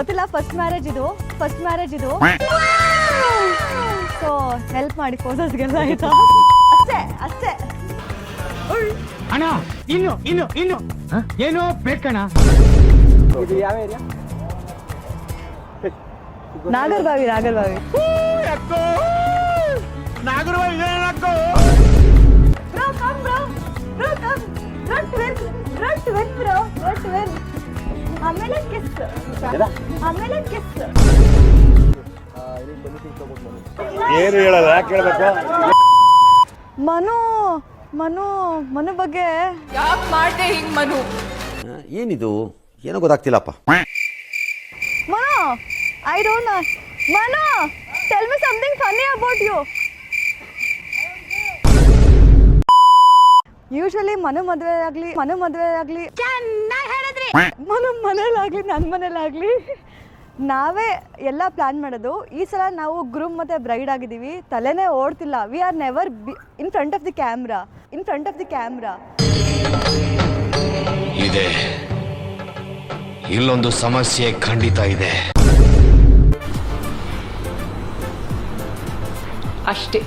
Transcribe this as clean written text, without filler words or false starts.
ಗೊತ್ತಿಲ್ಲ, first marriage ಇದು so help ಮಾಡಿ ಫೋಟೋಸ್ಗೆಲ್ಲ ಆಯ್ತಾ? ಅಷ್ಟೇ ಅಣ್ಣ ಇನ್ನು ಏನು ಬೇಕಣ್ಣ? ಇದು ಯಾವ ಏರಿಯಾ? ನಾಗರಬಾವಿ ಆಮೇಲೆ ಕಿಸ್ ಏನು ಹೇಳಲ್ಲ, ಯಾಕೆ ಹೇಳ್ಬೇಕು? ಮನು ಬಗ್ಗೆ ಯಾಕೆ ಮಾಡ್ದೆ ಹಿಂಗ್ ಮನು? ಏನಿದು ಏನೋ ಗೊತ್ತಾಗ್ತಿಲ್ಲಪ್ಪ. Manu I don't know. Manu tell me something funny about you. Usually Manu ಮದುವೆ ಆಗ್ಲಿ ಮನು ಮನೇಲಾಗ್ಲಿ ನನ್ನ ಮನೇಲಾಗ್ಲಿ ನಾವೇ ಎಲ್ಲ ಪ್ಲಾನ್ ಮಾಡೋದು. ಈ ಸಲ ನಾವು ಗ್ರೂಮ್ ಮತ್ತೆ ಬ್ರೈಡ್ ಆಗಿದ್ದೀವಿ, ತಲೆನೇ ಓಡ್ತಿಲ್ಲ. We are never in front of the camera. ಇದೆ, ಇಲ್ಲೊಂದು ಸಮಸ್ಯೆ ಖಂಡಿತ ಇದೆ. ಅಷ್ಟೇ.